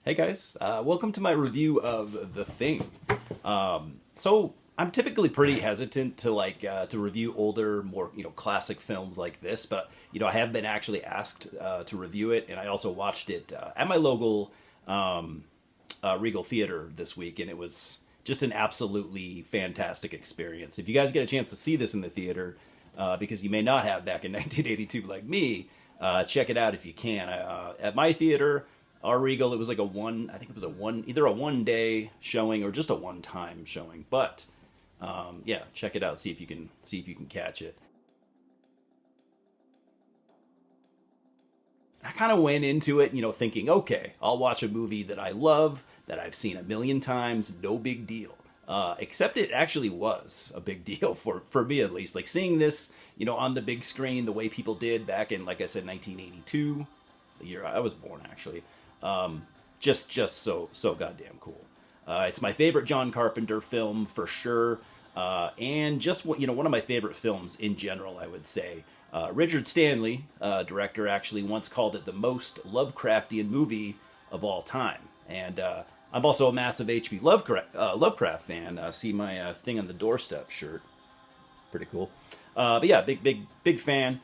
Hey guys, welcome to my review of The Thing. So I'm typically pretty hesitant to to review older, more classic films like this, but I have been actually asked to review it, and I also watched it at my local Regal Theater this week, and it was just an absolutely fantastic experience. If you guys get a chance to see this in the theater, because you may not have back in 1982 like me, check it out if you can. At my theater, our Regal, it was like I think it was either a 1 day showing or just a one time showing. But yeah, check it out. See if you can catch it. I kind of went into it, thinking, okay, I'll watch a movie that I love, that I've seen a million times, no big deal. Except it actually was a big deal for me at least. Like seeing this, on the big screen, the way people did back in, like I said, 1982, the year I was born, actually. Just so goddamn cool. It's my favorite John Carpenter film for sure, and just one of my favorite films in general, I would say. Richard Stanley, director, actually once called it the most Lovecraftian movie of all time, and I'm also a massive H.P. Lovecraft fan. See my thing on the doorstep shirt, pretty cool. But yeah, big fan.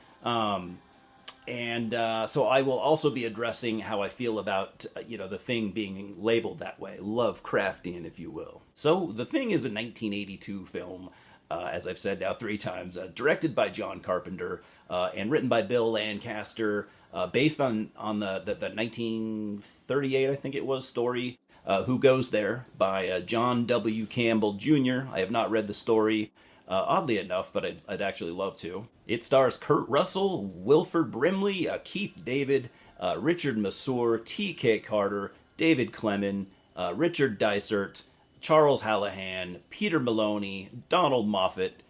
And so I will also be addressing how I feel about, The Thing being labeled that way, Lovecraftian, if you will. So The Thing is a 1982 film, as I've said now 3 times, directed by John Carpenter and written by Bill Lancaster, based on the 1938, I think it was, story, Who Goes There, by John W. Campbell Jr. I have not read the story. Oddly enough, but I'd actually love to. It stars Kurt Russell, Wilford Brimley, Keith David, Richard Masur, T.K. Carter, David Clement, Richard Dysart, Charles Hallahan, Peter Maloney, Donald Moffat,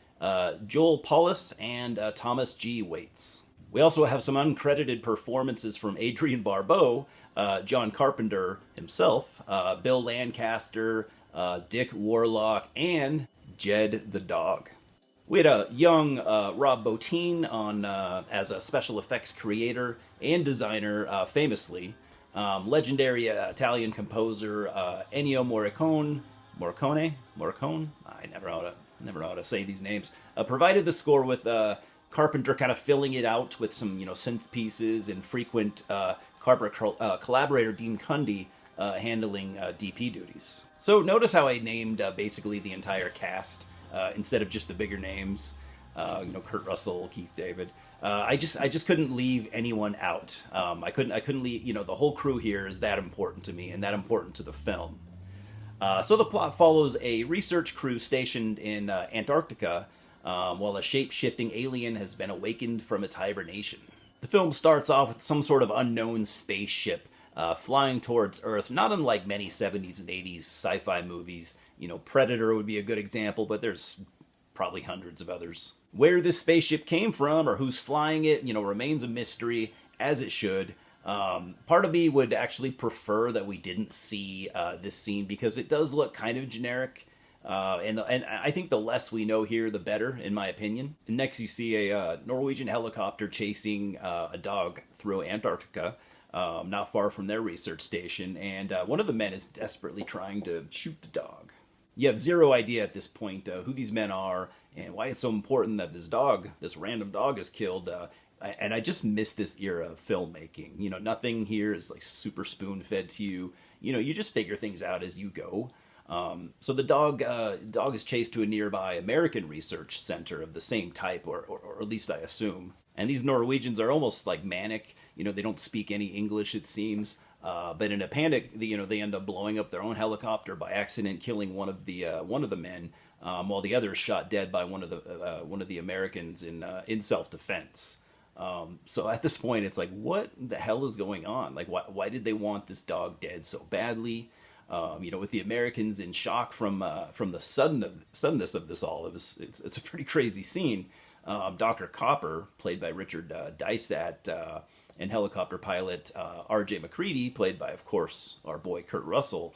Joel Paulus, and Thomas G. Waits. We also have some uncredited performances from Adrienne Barbeau, John Carpenter himself, Bill Lancaster, Dick Warlock, and Jed the dog. We had a young Rob Bottin on as a special effects creator and designer, famously. Legendary Italian composer Ennio Morricone. I never know how to say these names. Provided the score with Carpenter kind of filling it out with some synth pieces and frequent Carpenter collaborator Dean Cundy handling DP duties. So notice how I named basically the entire cast instead of just the bigger names. Kurt Russell, Keith David. I just couldn't leave anyone out. I couldn't leave. The whole crew here is that important to me and that important to the film. So the plot follows a research crew stationed in Antarctica while a shape-shifting alien has been awakened from its hibernation. The film starts off with some sort of unknown spaceship flying towards Earth, not unlike many 70s and 80s sci-fi movies. Predator would be a good example, but there's probably hundreds of others. Where this spaceship came from or who's flying it, remains a mystery, as it should. Part of me would actually prefer that we didn't see this scene because it does look kind of generic. And I think the less we know here, the better, in my opinion. And next you see a Norwegian helicopter chasing a dog through Antarctica. Not far from their research station, and one of the men is desperately trying to shoot the dog. You have zero idea at this point who these men are and why it's so important that this random dog is killed. And I just miss this era of filmmaking. Nothing here is like super spoon-fed to you. You just figure things out as you go. So the dog is chased to a nearby American research center of the same type, or at least I assume. And these Norwegians are almost like manic. They don't speak any English, it seems. But in a panic, they end up blowing up their own helicopter by accident, killing one of the men, while the other is shot dead by one of the Americans in self-defense. So at this point, it's like, what the hell is going on? Like, why did they want this dog dead so badly? With the Americans in shock from the suddenness of this all, it's a pretty crazy scene. Dr. Copper, played by Richard Dysart, and helicopter pilot R.J. McCready, played by, of course, our boy Kurt Russell,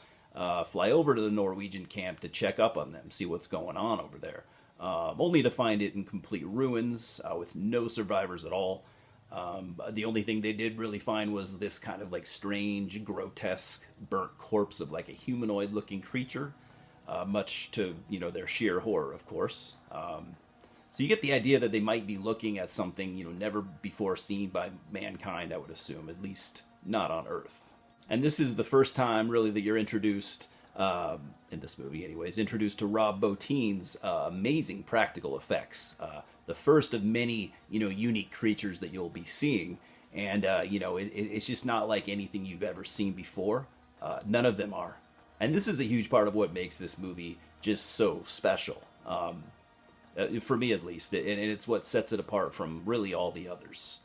fly over to the Norwegian camp to check up on them, see what's going on over there, only to find it in complete ruins with no survivors at all. The only thing they did really find was this kind of like strange, grotesque, burnt corpse of like a humanoid-looking creature, much to their sheer horror, of course. So you get the idea that they might be looking at something never before seen by mankind. I would assume, at least not on Earth. And this is the first time really that you're introduced in this movie, anyways, introduced to Rob Bottin's amazing practical effects. The first of many, unique creatures that you'll be seeing. And, it's just not like anything you've ever seen before. None of them are. And this is a huge part of what makes this movie just so special. For me, at least. And it's what sets it apart from really all the others.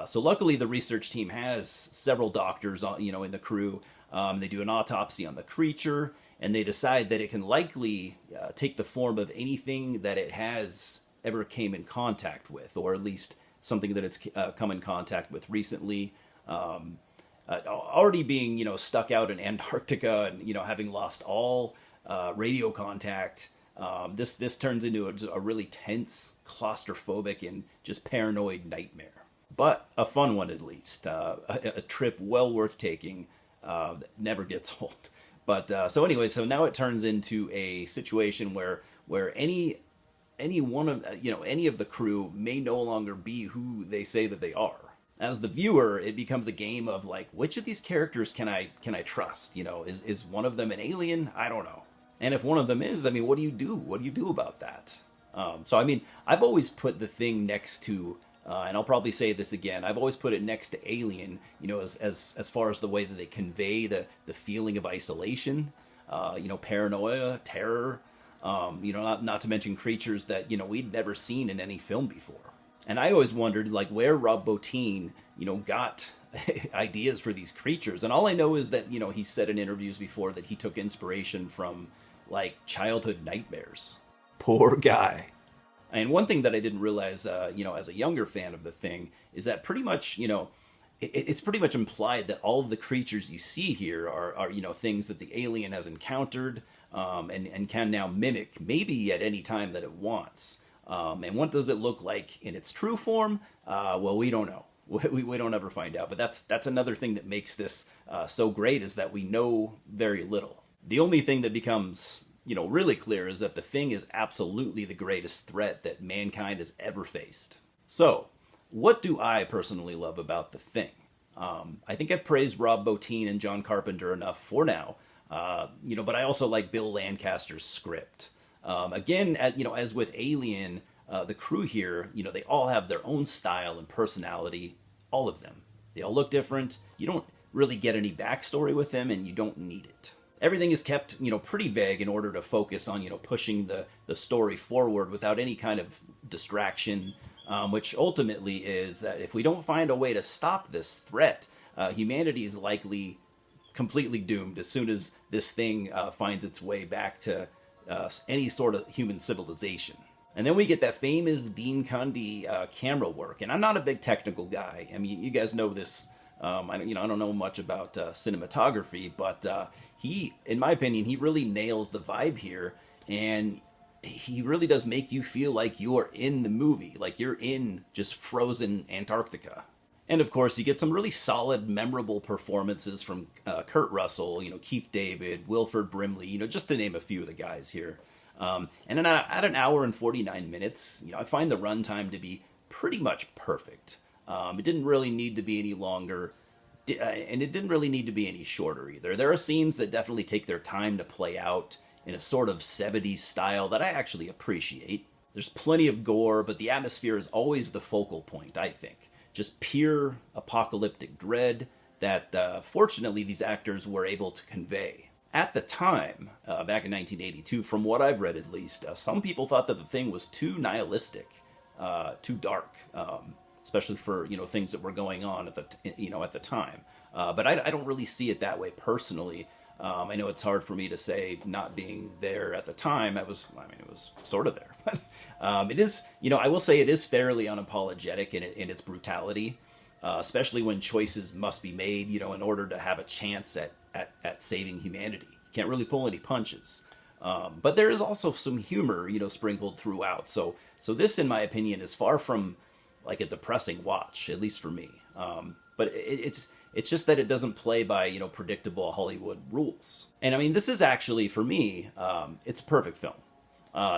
So luckily, the research team has several doctors, in the crew. They do an autopsy on the creature, and they decide that it can likely take the form of anything that it has ever came in contact with, or at least something that it's come in contact with recently. Already being, stuck out in Antarctica and, having lost all radio contact, this turns into a really tense, claustrophobic, and just paranoid nightmare. But a fun one, at least. A trip well worth taking. Never gets old. But so anyway, so now it turns into a situation where any one of any of the crew may no longer be who they say that they are. As the viewer, it becomes a game of like, which of these characters can I trust? Is one of them an alien? I don't know. And if one of them is, what do you do? What do you do about that? So I've always put the Thing next to, and I'll probably say this again, I've always put it next to Alien, as far as the way that they convey the feeling of isolation, paranoia, terror, not to mention creatures that, we'd never seen in any film before. And I always wondered, like, where Rob Bottin, got ideas for these creatures. And all I know is that, he said in interviews before that he took inspiration from, like, childhood nightmares. Poor guy. And one thing that I didn't realize, as a younger fan of The Thing, is that pretty much, it's pretty much implied that all of the creatures you see here are things that the alien has encountered, and can now mimic, maybe at any time that it wants. And what does it look like in its true form? Well, we don't know. We don't ever find out. But that's another thing that makes this so great, is that we know very little. The only thing that becomes really clear is that the Thing is absolutely the greatest threat that mankind has ever faced. So, what do I personally love about the Thing? I think I've praised Rob Bottin and John Carpenter enough for now. But I also like Bill Lancaster's script. Again, as with Alien, the crew here, they all have their own style and personality, all of them. They all look different. You don't really get any backstory with them, and you don't need it. Everything is kept, pretty vague in order to focus on, pushing the story forward without any kind of distraction, which ultimately is that if we don't find a way to stop this threat, humanity is likely completely doomed as soon as this Thing finds its way back to any sort of human civilization. And then we get that famous Dean Cundey camera work. And I'm not a big technical guy. You guys know this. I don't know much about cinematography, but he, in my opinion, he really nails the vibe here, and he really does make you feel like you are in the movie, like you're in just frozen Antarctica. And of course, you get some really solid, memorable performances from Kurt Russell, Keith David, Wilford Brimley, just to name a few of the guys here. And at an hour and 49 minutes, I find the runtime to be pretty much perfect. It didn't really need to be any longer, and it didn't really need to be any shorter either. There are scenes that definitely take their time to play out in a sort of 70s style that I actually appreciate. There's plenty of gore, but the atmosphere is always the focal point, I think. Just pure apocalyptic dread that, fortunately, these actors were able to convey. At the time, back in 1982, from what I've read at least, some people thought that the Thing was too nihilistic, too dark, especially for things that were going on at the time. But I don't really see it that way personally. I know it's hard for me to say, not being there at the time. It was sort of there. But it is, I will say it is fairly unapologetic in its brutality, especially when choices must be made, in order to have a chance at saving humanity. You can't really pull any punches. But there is also some humor, sprinkled throughout. So this, in my opinion, is far from, like a depressing watch, at least for me. But it's just that it doesn't play by, you know, predictable Hollywood rules. And I mean, this is actually, for me, it's a perfect film.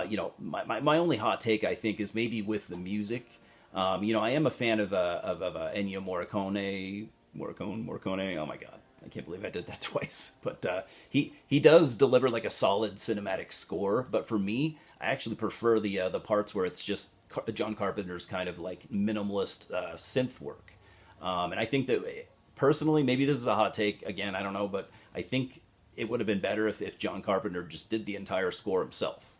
You know, my only hot take, I think, is maybe with the music. You know, I am a fan of Ennio Morricone. Morricone. Oh my God, I can't believe I did that twice. But he does deliver like a solid cinematic score. But for me, I actually prefer the parts where it's just John Carpenter's kind of like minimalist synth work. And I think that personally, maybe this is a hot take again, I don't know, but I think it would have been better if John Carpenter just did the entire score himself.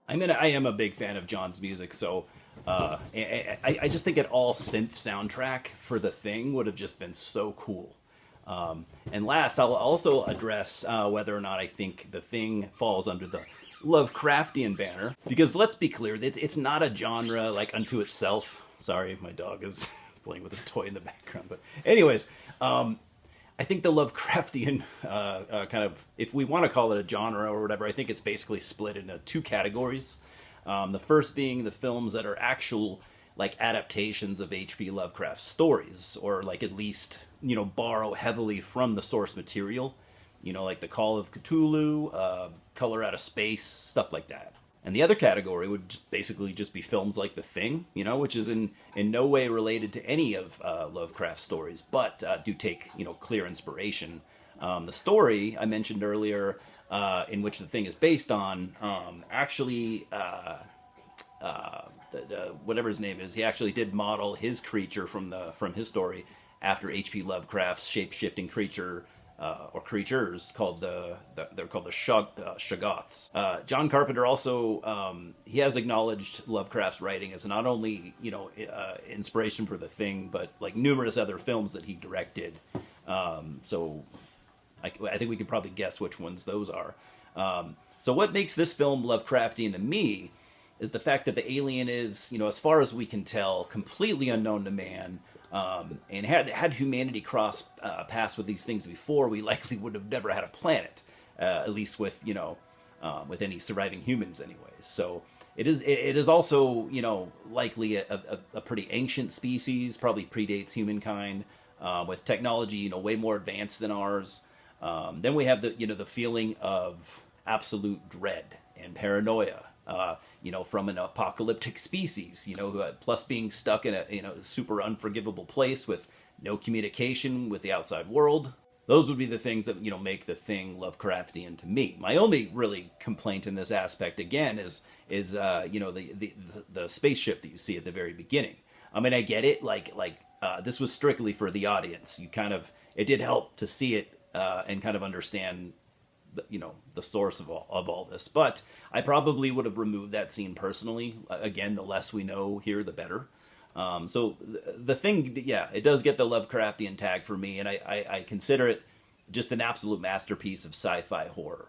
I mean, I am a big fan of John's music, so I just think an all synth soundtrack for The Thing would have just been so cool. And last, I'll also address whether or not I think The Thing falls under the Lovecraftian banner, because let's be clear, it's not a genre like unto itself. Sorry, my dog is playing with his toy in the background. But anyways, I think the Lovecraftian kind of, if we want to call it a genre or whatever, I think it's basically split into two categories. The first being the films that are actual like adaptations of H.P. Lovecraft's stories, or like at least, you know, borrow heavily from the source material. You know, like The Call of Cthulhu, Color Out of Space, stuff like that. And the other category would basically just be films like The Thing, you know, which is in no way related to any of Lovecraft's stories, but do take, you know, clear inspiration. The story I mentioned earlier, in which The Thing is based on, actually, whatever his name is, he actually did model his creature from his story after H.P. Lovecraft's shape-shifting creature, or creatures called they're called the Shoggoths. John Carpenter also he has acknowledged Lovecraft's writing as not only, you know, inspiration for The Thing, but like numerous other films that he directed. So I think we can probably guess which ones those are. So what makes this film Lovecraftian to me is the fact that the alien is, you know, as far as we can tell, completely unknown to man. And had humanity cross paths with these things before, we likely would have never had a planet, at least with, you know, with any surviving humans anyways. So it is also, you know, likely a pretty ancient species, probably predates humankind, with technology, you know, way more advanced than ours. Then we have the feeling of absolute dread and paranoia. You know, from an apocalyptic species, you know, plus being stuck in a, you know, super unforgivable place with no communication with the outside world. Those would be the things that, you know, make The Thing Lovecraftian to me. My only really complaint in this aspect, again, is you know, the spaceship that you see at the very beginning. I mean, I get it, like this was strictly for the audience. It did help to see it and kind of understand, you know, the source of all this, but I probably would have removed that scene personally. Again, the less we know here, the better. So the Thing, yeah, it does get the Lovecraftian tag for me, and I consider it just an absolute masterpiece of sci-fi horror.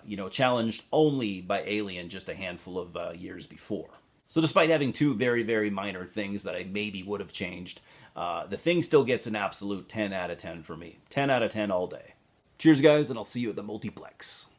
You know, challenged only by Alien just a handful of years before. So despite having two very, very minor things that I maybe would have changed, The Thing still gets an absolute 10 out of 10 for me. 10 out of 10 all day. Cheers, guys, and I'll see you at the multiplex.